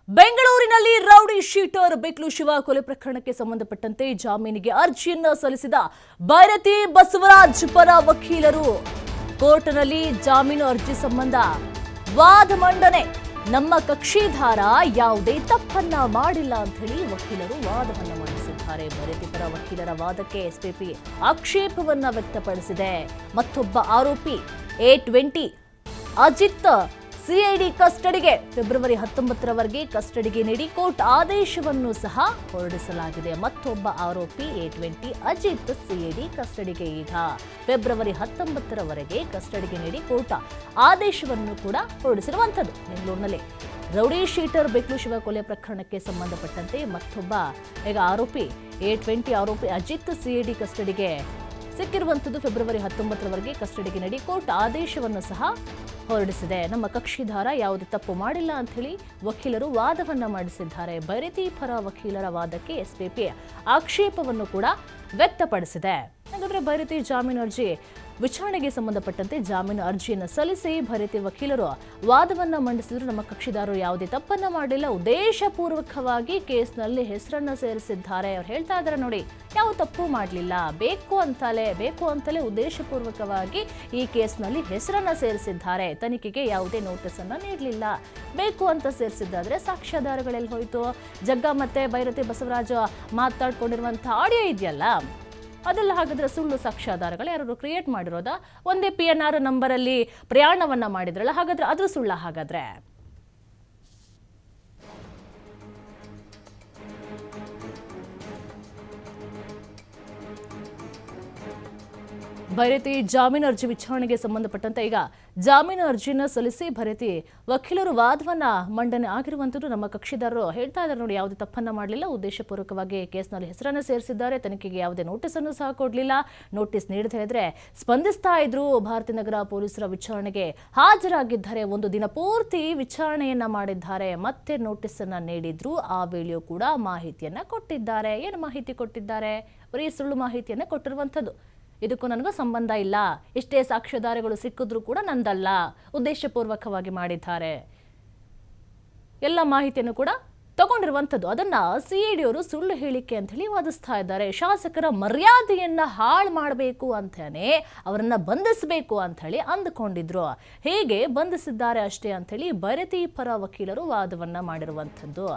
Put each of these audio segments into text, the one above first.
ಬೆಂಗಳೂರಿನಲ್ಲಿ rowdy sheeter ಬಿಕ್ಲು Shiva ಕೊಲೆ ಪ್ರಕರಣಕ್ಕೆ ಸಂಬಂಧಪಟ್ಟಂತೆ ಜಾಮೀನಿಗೆ ಅರ್ಜಿಯನ್ನ ಸಲ್ಲಿಸಿದ ಭೈರತಿ ಬಸವರಾಜ್ ಪರ ವಕೀಲರು ಕೋರ್ಟ್ನಲ್ಲಿ ಜಾಮೀನು ಅರ್ಜಿ ಸಂಬಂಧ ವಾದ ಮಂಡನೆ. ನಮ್ಮ ಕಕ್ಷಿದಾರ ಯಾವುದೇ ತಪ್ಪನ್ನ ಮಾಡಿಲ್ಲ ಅಂತ ಹೇಳಿ ವಕೀಲರು ವಾದವನ್ನ ಮಂಡಿಸಿದ್ದಾರೆ. ಭೈರತಿ ಪರ ವಕೀಲರ ವಾದಕ್ಕೆ ಎಸ್ಪಿಪಿ ಆಕ್ಷೇಪವನ್ನ ವ್ಯಕ್ತಪಡಿಸಿದೆ. ಮತ್ತೊಬ್ಬ ಆರೋಪಿ A20 ಅಜಿತ್ ಸಿಐಡಿ ಕಸ್ಟಡಿಗೆ ಫೆಬ್ರವರಿ 19ರವರೆಗೆ ಕಸ್ಟಡಿಗೆ ನೀಡಿ ಕೋರ್ಟ್ ಆದೇಶವನ್ನು ಸಹ ಹೊರಡಿಸಲಾಗಿದೆ. ಮತ್ತೊಬ್ಬ ಆರೋಪಿ A20 ಅಜಿತ್ ಸಿಐಡಿ ಕಸ್ಟಡಿಗೆ ಈಗ ಫೆಬ್ರವರಿ 19ರವರೆಗೆ ಕಸ್ಟಡಿಗೆ ನೀಡಿ ಕೋರ್ಟ್ ಆದೇಶವನ್ನು ಕೂಡ ಹೊರಡಿಸಿರುವಂಥದ್ದು. ಬೆಂಗಳೂರಿನಲ್ಲಿ ರೌಡಿ ಶೀಟರ್ ಬಿಕ್ಲು ಶಿವ ಕೊಲೆ ಪ್ರಕರಣಕ್ಕೆ ಸಂಬಂಧಪಟ್ಟಂತೆ ಮತ್ತೊಬ್ಬ ಈಗ ಆರೋಪಿ A20 ಆರೋಪಿ ಅಜಿತ್ ಸಿಐಡಿ ಕಸ್ಟಡಿಗೆ ಸಿಕ್ಕಿರುವಂಥದ್ದು. ಫೆಬ್ರವರಿ 19ರವರೆಗೆ ಕಸ್ಟಡಿಗೆ ನೀಡಿ ಕೋರ್ಟ್ ಆದೇಶವನ್ನು ಸಹ ಹೊರಡಿಸಿದೆ. ನಮ್ಮ ಕಕ್ಷಿದಾರ ಯಾವುದೇ ತಪ್ಪು ಮಾಡಿಲ್ಲ ಅಂತ ಹೇಳಿ ವಕೀಲರು ವಾದವನ್ನ ಮಂಡಿಸಿದ್ದಾರೆ. ಭೈರತಿ ಪರ ವಕೀಲರ ವಾದಕ್ಕೆ ಎಸ್ಪಿಪಿ ಆಕ್ಷೇಪವನ್ನು ಕೂಡ ವ್ಯಕ್ತಪಡಿಸಿದೆ. ಹಾಗಾದ್ರೆ ಭೈರತಿ ಜಾಮೀನು ಅರ್ಜಿ ವಿಚಾರಣೆಗೆ ಸಂಬಂಧಪಟ್ಟಂತೆ ಜಾಮೀನು ಅರ್ಜಿಯನ್ನು ಸಲ್ಲಿಸಿ ಭೈರತಿ ವಕೀಲರು ವಾದವನ್ನ ಮಂಡಿಸಿದ್ರು. ನಮ್ಮ ಕಕ್ಷಿದಾರರು ಯಾವುದೇ ತಪ್ಪನ್ನ ಮಾಡಿಲ್ಲ, ಉದ್ದೇಶಪೂರ್ವಕವಾಗಿ ಕೇಸ್ನಲ್ಲಿ ಹೆಸರನ್ನ ಸೇರಿಸಿದ್ದಾರೆ. ಅವ್ರು ಹೇಳ್ತಾ ಇದ್ದಾರೆ ನೋಡಿ, ಯಾವ ತಪ್ಪು ಮಾಡಲಿಲ್ಲ, ಬೇಕು ಅಂತಲೇ ಉದ್ದೇಶಪೂರ್ವಕವಾಗಿ ಈ ಕೇಸ್ನಲ್ಲಿ ಹೆಸರನ್ನ ಸೇರಿಸಿದ್ದಾರೆ. ತನಿಖೆಗೆ ಯಾವುದೇ ನೋಟಿಸ್ ಅನ್ನ ನೀಡಲಿಲ್ಲ. ಬೇಕು ಅಂತ ಸೇರಿಸಿದ್ದಾದ್ರೆ ಸಾಕ್ಷ್ಯಾಧಾರಗಳೆಲ್ಲಿ ಹೋಯ್ತು? ಜಗ್ಗ ಮತ್ತೆ ಭೈರತಿ ಬಸವರಾಜ್ ಮಾತಾಡ್ಕೊಂಡಿರುವಂತಹ ಆಡಿಯೋ ಇದೆಯಲ್ಲ, ಅದೆಲ್ಲ ಹಾಗಾದ್ರೆ ಸುಳ್ಳು ಸಾಕ್ಷ್ಯಾಧಾರಗಳು ಯಾರು ಕ್ರಿಯೇಟ್ ಮಾಡಿರೋದ? ಒಂದೇ PNR ನಂಬರಲ್ಲಿ ಪ್ರಯಾಣವನ್ನ ಮಾಡಿದ್ರಲ್ಲ, ಹಾಗಾದ್ರೆ ಅದು ಸುಳ್ಳ? ಹಾಗಾದ್ರೆ ಭೈರತಿ ಜಾಮೀನು ಅರ್ಜಿ ವಿಚಾರಣೆಗೆ ಸಂಬಂಧಪಟ್ಟಂತೆ ಈಗ ಜಾಮೀನು ಅರ್ಜಿಯನ್ನು ಸಲ್ಲಿಸಿ ಭೈರತಿ ವಕೀಲರು ವಾದವನ್ನ ಮಂಡನೆ ಆಗಿರುವಂಥದ್ದು. ನಮ್ಮ ಕಕ್ಷಿದಾರರು ಹೇಳ್ತಾ ಇದ್ದಾರೆ ನೋಡಿ, ಯಾವುದೇ ತಪ್ಪನ್ನ ಮಾಡಲಿಲ್ಲ, ಉದ್ದೇಶಪೂರ್ವಕವಾಗಿ ಕೇಸ್ನಲ್ಲಿ ಹೆಸರನ್ನು ಸೇರಿಸಿದ್ದಾರೆ. ತನಿಖೆಗೆ ಯಾವುದೇ ನೋಟಿಸ್ ಅನ್ನು ಸಹ ಕೊಡಲಿಲ್ಲ. ನೋಟಿಸ್ ನೀಡದೇ ಇದ್ರೆ ಸ್ಪಂದಿಸ್ತಾ ಇದ್ರು. ಭಾರತೀನಗರ ಪೊಲೀಸರ ವಿಚಾರಣೆಗೆ ಹಾಜರಾಗಿದ್ದಾರೆ. ಒಂದು ದಿನ ಪೂರ್ತಿ ವಿಚಾರಣೆಯನ್ನ ಮಾಡಿದ್ದಾರೆ. ಮತ್ತೆ ನೋಟಿಸ್ ಅನ್ನ ನೀಡಿದ್ರು. ಆ ವೇಳೆಯೂ ಕೂಡ ಮಾಹಿತಿಯನ್ನ ಕೊಟ್ಟಿದ್ದಾರೆ. ಏನು ಮಾಹಿತಿ ಕೊಟ್ಟಿದ್ದಾರೆ? ಬರೀ ಸುಳ್ಳು ಮಾಹಿತಿಯನ್ನ ಕೊಟ್ಟಿರುವಂಥದ್ದು. ಇದಕ್ಕೂ ನನಗೂ ಸಂಬಂಧ ಇಲ್ಲ, ಇಷ್ಟೇ ಸಾಕ್ಷ್ಯಾಧಾರಗಳು ಸಿಕ್ಕಿದ್ರೂ ಕೂಡ ನಂದಲ್ಲ, ಉದ್ದೇಶಪೂರ್ವಕವಾಗಿ ಮಾಡಿದ್ದಾರೆ, ಎಲ್ಲ ಮಾಹಿತಿಯನ್ನು ಕೂಡ ತಗೊಂಡಿರುವಂಥದ್ದು. ಅದನ್ನ ಸಿಐಡಿಯವರು ಸುಳ್ಳು ಹೇಳಿಕೆ ಅಂತ ಹೇಳಿ ವಾದಿಸ್ತಾ ಇದ್ದಾರೆ. ಶಾಸಕರ ಮರ್ಯಾದೆಯನ್ನ ಹಾಳು ಮಾಡಬೇಕು ಅಂತಾನೆ ಅವರನ್ನ ಬಂಧಿಸಬೇಕು ಅಂತ ಹೇಳಿ ಅಂದುಕೊಂಡಿದ್ರು. ಹೇಗೆ ಬಂಧಿಸಿದ್ದಾರೆ ಅಷ್ಟೇ ಅಂತ ಹೇಳಿ ಭೈರತಿ ಪರ ವಕೀಲರು ವಾದವನ್ನ ಮಾಡಿರುವಂಥದ್ದು.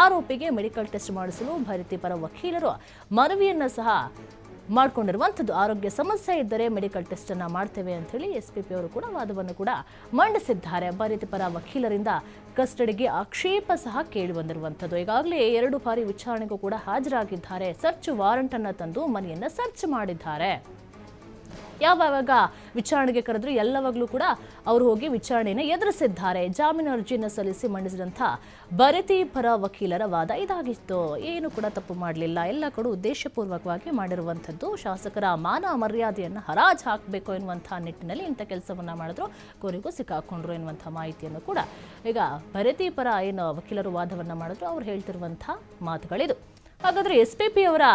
ಆರೋಪಿಗೆ ಮೆಡಿಕಲ್ ಟೆಸ್ಟ್ ಮಾಡಿಸಲು ಭೈರತಿ ಪರ ವಕೀಲರು ಮನವಿಯನ್ನ ಸಹ ಮಾಡಿಕೊಂಡಿರುವಂಥದ್ದು. ಆರೋಗ್ಯ ಸಮಸ್ಯೆ ಇದ್ದರೆ ಮೆಡಿಕಲ್ ಟೆಸ್ಟ್ ಅನ್ನ ಮಾಡ್ತೇವೆ ಅಂತ ಹೇಳಿ ಎಸ್ಪಿಪಿ ಅವರು ಕೂಡ ವಾದವನ್ನು ಕೂಡ ಮಂಡಿಸಿದ್ದಾರೆ. ಭೈರತಿ ಪರ ವಕೀಲರಿಂದ ಕಸ್ಟಡಿಗೆ ಆಕ್ಷೇಪ ಸಹ ಕೇಳಿ ಬಂದಿರುವಂಥದ್ದು. ಈಗಾಗಲೇ 2 ಬಾರಿ ವಿಚಾರಣೆಗೂ ಕೂಡ ಹಾಜರಾಗಿದ್ದಾರೆ. ಸರ್ಚ್ ವಾರೆಂಟ್ ಅನ್ನ ತಂದು ಮನೆಯನ್ನ ಸರ್ಚ್ ಮಾಡಿದ್ದಾರೆ. ಯಾವಾಗ ವಿಚಾರಣೆಗೆ ಕರೆದ್ರು ಎಲ್ಲವಾಗ್ಲೂ ಕೂಡ ಅವರು ಹೋಗಿ ವಿಚಾರಣೆಯನ್ನು ಎದುರಿಸಿದ್ದಾರೆ. ಜಾಮೀನು ಅರ್ಜಿಯನ್ನು ಸಲ್ಲಿಸಿ ಮಂಡಿಸಿದಂಥ ಭೈರತಿ ಪರ ವಕೀಲರ ವಾದ ಇದಾಗಿತ್ತು. ಏನು ಕೂಡ ತಪ್ಪು ಮಾಡಲಿಲ್ಲ, ಎಲ್ಲ ಕೂಡ ಉದ್ದೇಶಪೂರ್ವಕವಾಗಿ ಮಾಡಿರುವಂಥದ್ದು. ಶಾಸಕರ ಮಾನ ಮರ್ಯಾದೆಯನ್ನು ಹರಾಜು ಹಾಕಬೇಕು ಎನ್ನುವಂಥ ನಿಟ್ಟಿನಲ್ಲಿ ಇಂಥ ಕೆಲಸವನ್ನ ಮಾಡಿದ್ರು, ಕೋರಿಗೂ ಸಿಕ್ಕಾಕೊಂಡ್ರು ಎನ್ನುವಂಥ ಮಾಹಿತಿಯನ್ನು ಕೂಡ ಈಗ ಭೈರತಿ ಪರ ಏನು ವಕೀಲರು ವಾದವನ್ನ ಮಾಡಿದ್ರು ಅವ್ರು ಹೇಳ್ತಿರುವಂಥ ಮಾತುಗಳಿದು. ಹಾಗಾದ್ರೆ ಎಸ್ಪಿಪಿ ಅವರ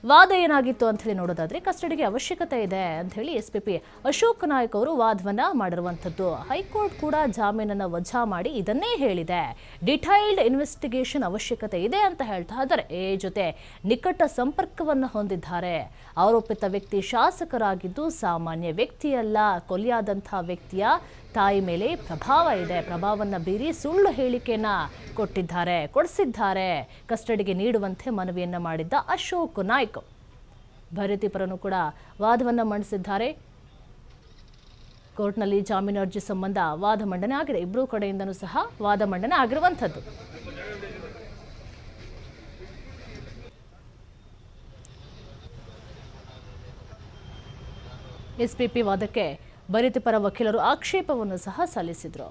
ವಾದ ಏನಾಗಿತ್ತು ಅಂತ ಹೇಳಿ ನೋಡೋದಾದ್ರೆ, ಕಸ್ಟಡಿಗೆ ಅವಶ್ಯಕತೆ ಇದೆ ಅಂತ ಹೇಳಿ ಎಸ್ಪಿಪಿ ಅಶೋಕ್ ನಾಯ್ಕ್ ಅವರು ವಾದವನ್ನ ಮಾಡಿರುವಂಥದ್ದು. ಹೈಕೋರ್ಟ್ ಕೂಡ ಜಾಮೀನನ್ನ ವಜಾ ಮಾಡಿ ಇದನ್ನೇ ಹೇಳಿದೆ. ಡಿಟೈಲ್ಡ್ ಇನ್ವೆಸ್ಟಿಗೇಷನ್ ಅವಶ್ಯಕತೆ ಇದೆ ಅಂತ ಹೇಳ್ತಾ ಇದ್ದಾರೆ. ಜೊತೆ ನಿಕಟ ಸಂಪರ್ಕವನ್ನು ಹೊಂದಿದ್ದಾರೆ. ಆರೋಪಿತ ವ್ಯಕ್ತಿ ಶಾಸಕರಾಗಿದ್ದು ಸಾಮಾನ್ಯ ವ್ಯಕ್ತಿಯಲ್ಲ. ಕೊಲೆಯಾದಂಥ ವ್ಯಕ್ತಿಯ ತಾಯಿ ಮೇಲೆ ಪ್ರಭಾವ ಇದೆ. ಪ್ರಭಾವನ್ನ ಬೀರಿ ಸುಳ್ಳು ಹೇಳಿಕೆಯನ್ನ ಕೊಡಿಸಿದ್ದಾರೆ. ಕಸ್ಟಡಿಗೆ ನೀಡುವಂತೆ ಮನವಿಯನ್ನ ಮಾಡಿದ್ದ ಅಶೋಕ್ ನಾಯ್ಕ್ ಭೈರತಿ ಪರನು ಕೂಡ ವಾದವನ್ನ ಮಂಡಿಸಿದ್ದಾರೆ. ಕೋರ್ಟ್ನಲ್ಲಿ ಜಾಮೀನು ಅರ್ಜಿ ಸಂಬಂಧ ವಾದ ಮಂಡನೆ ಆಗಿದೆ. ಇಬ್ಬರೂ ಕಡೆಯಿಂದನೂ ಸಹ ವಾದ ಮಂಡನೆ ಆಗಿರುವಂಥದ್ದು. ಎಸ್ಪಿಪಿ ವಾದಕ್ಕೆ ಭೈರತಿ ಪರ ವಕೀಲರು ಆಕ್ಷೇಪವನ್ನು ಸಹ ಸಲ್ಲಿಸಿದರು.